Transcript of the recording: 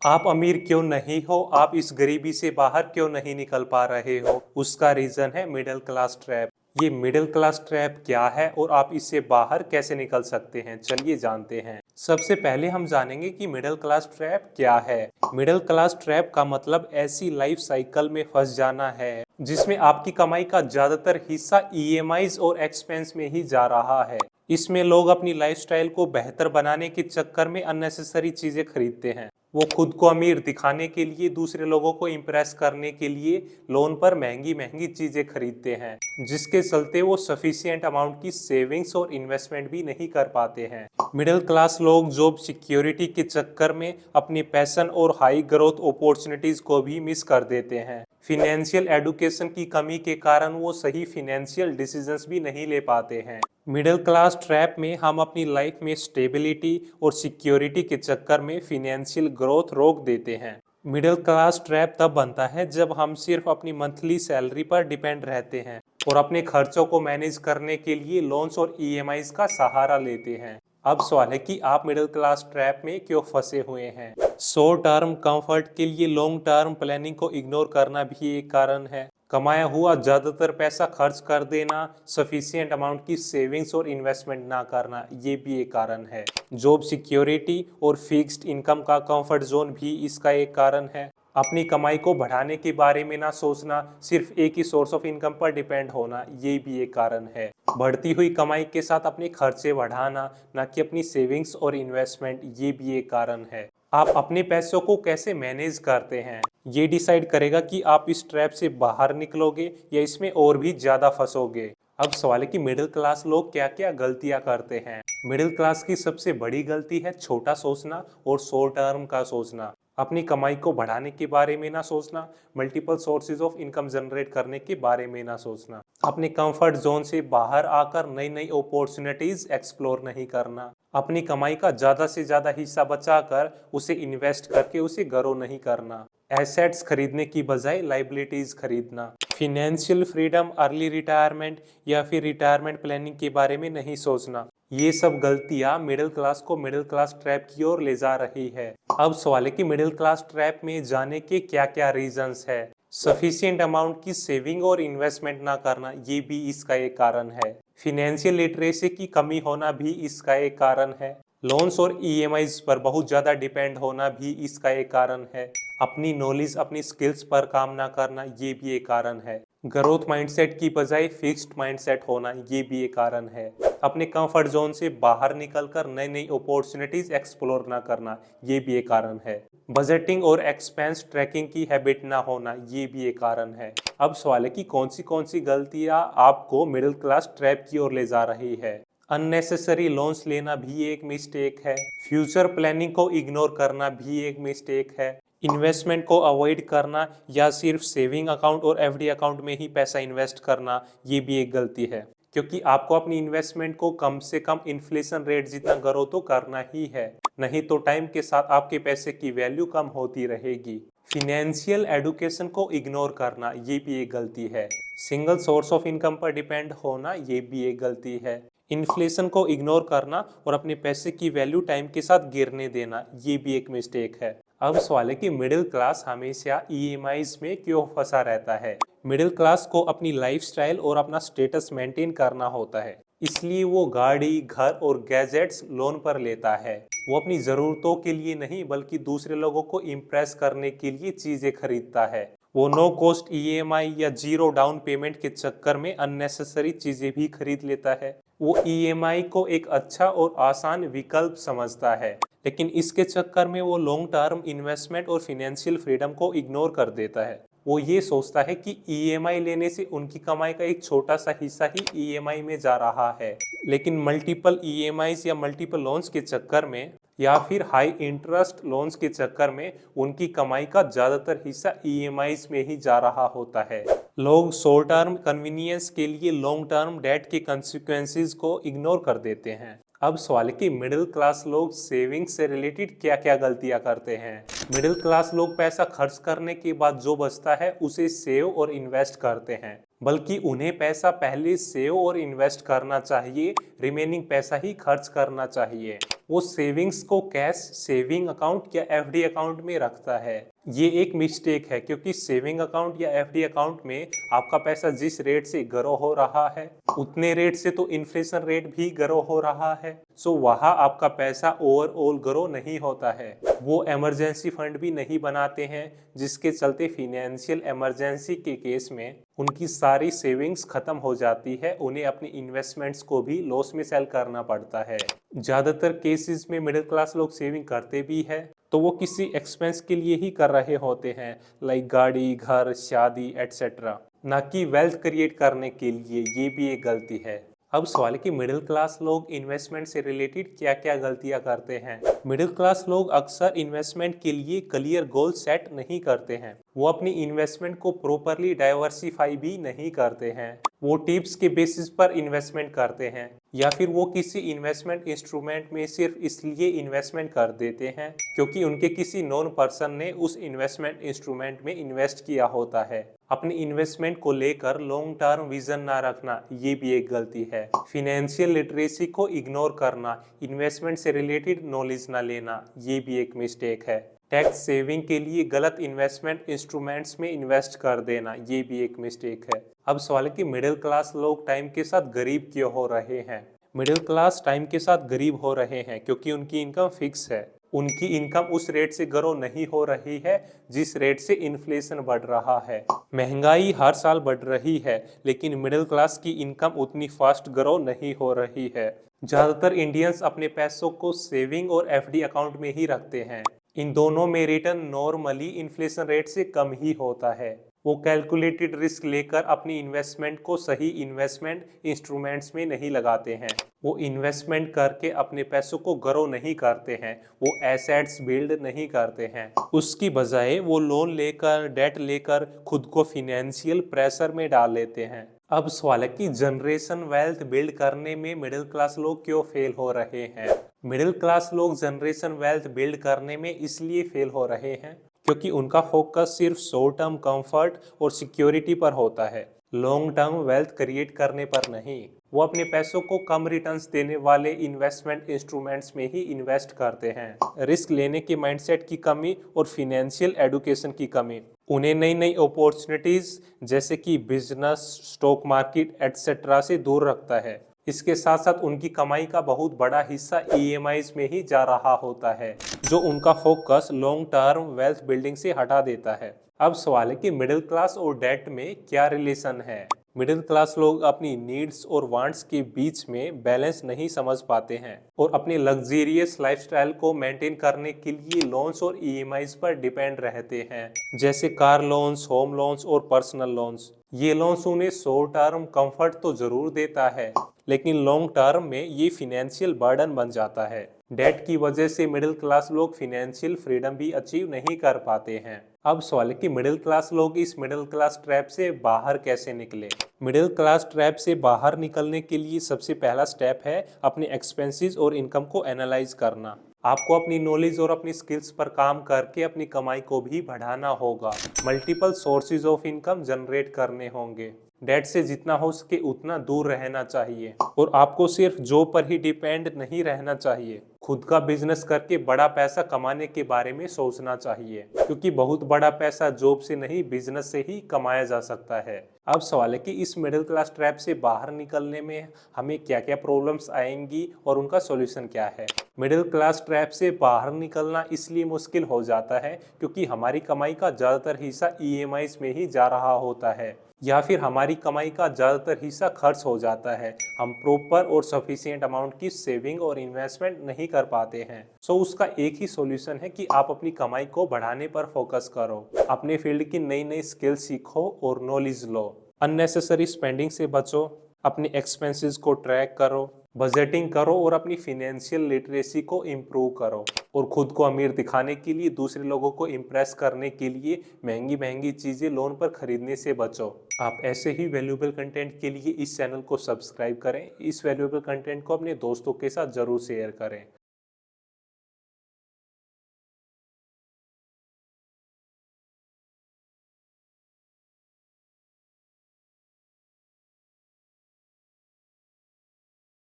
आप अमीर क्यों नहीं हो, आप इस गरीबी से बाहर क्यों नहीं निकल पा रहे हो? उसका रीजन है मिडिल क्लास ट्रैप। ये मिडिल क्लास ट्रैप क्या है और आप इससे बाहर कैसे निकल सकते हैं, चलिए जानते हैं। सबसे पहले हम जानेंगे कि मिडिल क्लास ट्रैप क्या है। मिडिल क्लास ट्रैप का मतलब ऐसी लाइफ साइकिल में फंस जाना है जिसमें आपकी कमाई का ज्यादातर हिस्सा ईएमआईज और एक्सपेंस में ही जा रहा है। इसमें लोग अपनी लाइफस्टाइल को बेहतर बनाने के चक्कर में अननेसेसरी चीजें खरीदते हैं। वो खुद को अमीर दिखाने के लिए, दूसरे लोगों को इम्प्रेस करने के लिए लोन पर महंगी महंगी चीजें खरीदते हैं, जिसके चलते वो सफिशिएंट अमाउंट की सेविंग्स और इन्वेस्टमेंट भी नहीं कर पाते हैं। मिडिल क्लास लोग जॉब सिक्योरिटी के चक्कर में अपनी पैशन और हाई ग्रोथ अपॉर्चुनिटीज को भी मिस कर देते हैं। फिनेंशियल एडुकेशन की कमी के कारण वो सही फिनेंशियल डिसीजंस भी नहीं ले पाते हैं। मिडिल क्लास ट्रैप में हम अपनी लाइफ में स्टेबिलिटी और सिक्योरिटी के चक्कर में फिनेंशियल ग्रोथ रोक देते हैं। मिडिल क्लास ट्रैप तब बनता है जब हम सिर्फ अपनी मंथली सैलरी पर डिपेंड रहते हैं और अपने खर्चों को मैनेज करने के लिए लोन्स और ईएमआईज का सहारा लेते हैं। अब सवाल है कि आप मिडिल क्लास ट्रैप में क्यों फंसे हुए हैं। शॉर्ट टर्म कंफर्ट के लिए लॉन्ग टर्म प्लानिंग को इग्नोर करना भी एक कारण है। कमाया हुआ ज्यादातर पैसा खर्च कर देना, सफिशिएंट अमाउंट की सेविंग्स और इन्वेस्टमेंट ना करना, ये भी एक कारण है। जॉब सिक्योरिटी और फिक्स्ड इनकम का कंफर्ट जोन भी इसका एक कारण है। अपनी कमाई को बढ़ाने के बारे में ना सोचना, सिर्फ एक ही सोर्स ऑफ इनकम पर डिपेंड होना, ये भी एक कारण है। बढ़ती हुई कमाई के साथ अपने खर्चे बढ़ाना, ना कि अपनी सेविंग्स और इन्वेस्टमेंट, ये भी एक कारण है। आप अपने पैसों को कैसे मैनेज करते हैं, ये डिसाइड करेगा कि आप इस ट्रैप से बाहर निकलोगे या इसमें और भी ज्यादा फंसोगे। अब सवाल है कि मिडिल क्लास लोग क्या क्या गलतियां करते हैं। मिडिल क्लास की सबसे बड़ी गलती है छोटा सोचना और शॉर्ट टर्म का सोचना। अपनी कमाई को बढ़ाने के बारे में ना सोचना, multiple sources of income generate करने के बारे में ना सोचना, अपने कंफर्ट जोन से बाहर आकर नई नई अपॉर्चुनिटीज एक्सप्लोर नहीं करना, अपनी कमाई का ज्यादा से ज्यादा हिस्सा बचाकर उसे इन्वेस्ट करके उसे ग्रो नहीं करना, एसेट्स खरीदने की बजाय लाइबिलिटीज खरीदना, फिनेंशियल फ्रीडम, अर्ली रिटायरमेंट या फिर रिटायरमेंट प्लानिंग के बारे में नहीं सोचना। ये सब गलतियां मिडिल क्लास को मिडिल क्लास ट्रैप की ओर ले जा रही है। अब सवाल है कि मिडिल क्लास ट्रैप में जाने के क्या क्या रीजंस है। सफिशिएंट अमाउंट की सेविंग और इन्वेस्टमेंट ना करना, ये भी इसका एक कारण है। फिनेंशियल लिटरेसी की कमी होना भी इसका एक कारण है। लोन्स और ईएमआईज पर बहुत ज़्यादा डिपेंड होना भी इसका एक कारण है। अपनी नॉलेज, अपनी स्किल्स पर काम ना करना, ये भी एक कारण है। ग्रोथ माइंडसेट की बजाय फिक्स्ड माइंडसेट होना, ये भी एक कारण है। अपने कंफर्ट जोन से बाहर निकलकर नई नई अपॉर्चुनिटीज एक्सप्लोर ना करना, ये भी एक कारण है। बजटिंग और एक्सपेंस ट्रैकिंग की हैबिट ना होना, ये भी एक कारण है। अब सवाल है कि कौन सी गलतियां आपको मिडिल क्लास ट्रैप की ओर ले जा रही है। अननेसेसरी लोन्स लेना भी एक मिस्टेक है। फ्यूचर प्लानिंग को इग्नोर करना भी एक मिस्टेक है। इन्वेस्टमेंट को अवॉइड करना या सिर्फ सेविंग अकाउंट और एफडी अकाउंट में ही पैसा इन्वेस्ट करना, ये भी एक गलती है। क्योंकि आपको अपनी इन्वेस्टमेंट को कम से कम इन्फ्लेशन रेट जितना ग्रो तो करना ही है, नहीं तो टाइम के साथ आपके पैसे की वैल्यू कम होती रहेगी। फिनेंशियल एडुकेशन को इग्नोर करना, ये भी एक गलती है। सिंगल सोर्स ऑफ इनकम पर डिपेंड होना, ये भी एक गलती है। इन्फ्लेशन को इग्नोर करना और अपने पैसे की वैल्यू टाइम के साथ गिरने देना, ये भी एक मिस्टेक है। अब सवाल है कि मिडिल क्लास हमेशा ईएमआईज में क्यों फंसा रहता है। मिडिल क्लास को अपनी लाइफस्टाइल और अपना स्टेटस मेंटेन करना होता है, इसलिए वो गाड़ी, घर और गैजेट्स लोन पर लेता है। वो अपनी ज़रूरतों के लिए नहीं बल्कि दूसरे लोगों को इम्प्रेस करने के लिए चीज़ें खरीदता है। वो नो कॉस्ट ईएमआई या जीरो डाउन पेमेंट के चक्कर में अननेसेसरी चीज़ें भी खरीद लेता है। वो ईएमआई को एक अच्छा और आसान विकल्प समझता है, लेकिन इसके चक्कर में वो लॉन्ग टर्म इन्वेस्टमेंट और फिनेंशियल फ्रीडम को इग्नोर कर देता है। वो ये सोचता है कि ईएमआई लेने से उनकी कमाई का एक छोटा सा हिस्सा ही ईएमआई में जा रहा है, लेकिन मल्टीपल ईएमआईज या मल्टीपल लोन्स के चक्कर में या फिर हाई इंटरेस्ट लोन्स के चक्कर में उनकी कमाई का ज्यादातर हिस्सा ईएमआईज में ही जा रहा होता है। लोग शॉर्ट टर्म कन्वीनियंस के लिए लॉन्ग टर्म डेट के कंसिक्वेंसेस को इग्नोर कर देते हैं। अब सवाल है कि मिडिल क्लास लोग सेविंग से रिलेटेड क्या क्या गलतियां करते हैं। मिडिल क्लास लोग पैसा खर्च करने के बाद जो बचता है उसे सेव और इन्वेस्ट करते हैं, बल्कि उन्हें पैसा पहले सेव और इन्वेस्ट करना चाहिए, रिमेनिंग पैसा ही खर्च करना चाहिए। वो सेविंग्स को कैश सेविंग अकाउंट या एफडी अकाउंट में रखता है। ये एक मिस्टेक है क्योंकि सेविंग अकाउंट या एफडी अकाउंट में आपका पैसा जिस रेट से ग्रो हो रहा है उतने रेट से तो इन्फ्लेशन रेट भी ग्रो हो रहा है। सो वहाँ आपका पैसा ओवरऑल ग्रो नहीं होता है। वो इमरजेंसी फंड भी नहीं बनाते हैं जिसके चलते फिनेंशियल इमरजेंसी के केस में उनकी सारी सेविंग्स खत्म हो जाती है, उन्हें अपनी इन्वेस्टमेंट्स को भी लॉस में सेल करना पड़ता है। ज्यादातर केसेस में मिडिल क्लास लोग सेविंग करते भी है तो वो किसी एक्सपेंस के लिए ही कर रहे होते हैं, लाइक गाड़ी, घर, शादी एटसेट्रा, ना कि वेल्थ क्रिएट करने के लिए। ये भी एक गलती है। अब सवाल है कि मिडिल क्लास लोग इन्वेस्टमेंट से रिलेटेड क्या क्या गलतियां करते हैं। मिडिल क्लास लोग अक्सर इन्वेस्टमेंट के लिए क्लियर गोल सेट नहीं करते हैं। वो अपनी इन्वेस्टमेंट को प्रॉपरली डाइवर्सिफाई भी नहीं करते हैं। वो टिप्स के बेसिस पर इन्वेस्टमेंट करते हैं या फिर वो किसी इन्वेस्टमेंट इंस्ट्रूमेंट में सिर्फ इसलिए इन्वेस्टमेंट कर देते हैं क्योंकि उनके किसी नॉन पर्सन ने उस इन्वेस्टमेंट इंस्ट्रूमेंट में इन्वेस्ट किया होता है। अपनी इन्वेस्टमेंट को लेकर लॉन्ग टर्म विजन ना रखना, ये भी एक गलती है। फिनेंशियल लिटरेसी को इग्नोर करना, इन्वेस्टमेंट से रिलेटेड नॉलेज ना लेना, ये भी एक मिस्टेक है। टैक्स सेविंग के लिए गलत इन्वेस्टमेंट इंस्ट्रूमेंट्स में इन्वेस्ट कर देना, ये भी एक मिस्टेक है। अब सवाल है कि मिडिल क्लास लोग टाइम के साथ गरीब क्यों हो रहे हैं। मिडिल क्लास टाइम के साथ गरीब हो रहे हैं क्योंकि उनकी इनकम फिक्स है। उनकी इनकम उस रेट से ग्रो नहीं हो रही है जिस रेट से इन्फ्लेशन बढ़ रहा है। महंगाई हर साल बढ़ रही है लेकिन मिडिल क्लास की इनकम उतनी फास्ट ग्रो नहीं हो रही है। ज्यादातर इंडियंस अपने पैसों को सेविंग और एफडी अकाउंट में ही रखते हैं। इन दोनों में रिटर्न नॉर्मली इन्फ्लेशन रेट से कम ही होता है। वो कैलकुलेटेड रिस्क लेकर अपनी इन्वेस्टमेंट को सही इन्वेस्टमेंट इंस्ट्रूमेंट्स में नहीं लगाते हैं। वो इन्वेस्टमेंट करके अपने पैसों को ग्रो नहीं करते हैं, वो एसेट्स बिल्ड नहीं करते हैं। उसकी बजाय वो लोन लेकर, डेट लेकर खुद को फिनेंशियल प्रेशर में डाल लेते हैं। अब सवाल है कि जनरेशन वेल्थ बिल्ड करने में मिडिल क्लास लोग क्यों फेल हो रहे हैं। मिडिल क्लास लोग जनरेशन वेल्थ बिल्ड करने में इसलिए फेल हो रहे हैं क्योंकि उनका फोकस सिर्फ शॉर्ट टर्म कंफर्ट और सिक्योरिटी पर होता है, लॉन्ग टर्म वेल्थ क्रिएट करने पर नहीं। वो अपने पैसों को कम रिटर्न्स देने वाले इन्वेस्टमेंट इंस्ट्रूमेंट्स में ही इन्वेस्ट करते हैं। रिस्क लेने के माइंडसेट की कमी और फिनेंशियल एजुकेशन की कमी उन्हें नई नई अपॉर्चुनिटीज जैसे कि बिजनेस, स्टॉक मार्केट एटसेट्रा से दूर रखता है। इसके साथ साथ उनकी कमाई का बहुत बड़ा हिस्सा ईएमआईज में ही जा रहा होता है जो उनका focus long term wealth building से हटा देता है। अब सवाल है कि मिडिल क्लास और डेट में क्या रिलेशन है। मिडिल क्लास लोग अपनी नीड्स और वांट्स के बीच में बैलेंस नहीं समझ पाते हैं और अपने लग्जरियस लाइफस्टाइल को मेंटेन करने के लिए लोन्स और ईएमआईज पर डिपेंड रहते हैं, जैसे कार लोन्स, होम लोन्स और पर्सनल लोन्स। ये लोन्स उन्हें शॉर्ट टर्म कंफर्ट तो जरूर देता है लेकिन लॉन्ग टर्म में ये फिनेंशियल बर्डन बन जाता है। डेट की वजह से मिडिल क्लास लोग फिनेंशियल फ्रीडम भी अचीव नहीं कर पाते हैं। अब सवाल है कि मिडिल क्लास लोग इस मिडिल क्लास ट्रैप से बाहर कैसे निकले। मिडिल क्लास ट्रैप से बाहर निकलने के लिए सबसे पहला स्टेप है अपने एक्सपेंसेस और इनकम को एनालाइज करना। आपको अपनी नॉलेज और अपनी स्किल्स पर काम करके अपनी कमाई को भी बढ़ाना होगा। Multiple sources of income generate करने होंगे। डेट से जितना हो सके उतना दूर रहना चाहिए और आपको सिर्फ जॉब पर ही डिपेंड नहीं रहना चाहिए। खुद का बिजनेस करके बड़ा पैसा कमाने के बारे में सोचना चाहिए क्योंकि बहुत बड़ा पैसा जॉब से नहीं बिजनेस से ही कमाया जा सकता है। अब सवाल है कि इस मिडिल क्लास ट्रैप से बाहर निकलने में हमें क्या क्या प्रॉब्लम्स आएंगी और उनका सॉल्यूशन क्या है। मिडिल क्लास ट्रैप से बाहर निकलना इसलिए मुश्किल हो जाता है क्योंकि हमारी कमाई का ज़्यादातर हिस्सा ईएमआईज में ही जा रहा होता है या फिर हमारी कमाई का ज़्यादातर हिस्सा खर्च हो जाता है। हम प्रॉपर और सफिशिएंट अमाउंट की सेविंग और इन्वेस्टमेंट नहीं कर पाते हैं। सो उसका एक ही सॉल्यूशन है कि आप अपनी कमाई को बढ़ाने पर फोकस करो, अपने फील्ड की नई नई स्किल सीखो और नॉलेज लो, अननेसेसरी स्पेंडिंग से बचो, अपने एक्सपेंसेस को ट्रैक करो, बजटिंग करो और अपनी फिनेंशियल लिटरेसी को इम्प्रूव करो और खुद को अमीर दिखाने के लिए, दूसरे लोगों को इम्प्रेस करने के लिए महंगी महंगी चीज़ें लोन पर खरीदने से बचो। आप ऐसे ही वैल्यूएबल कंटेंट के लिए इस चैनल को सब्सक्राइब करें। इस वैल्यूएबल कंटेंट को अपने दोस्तों के साथ जरूर शेयर करें।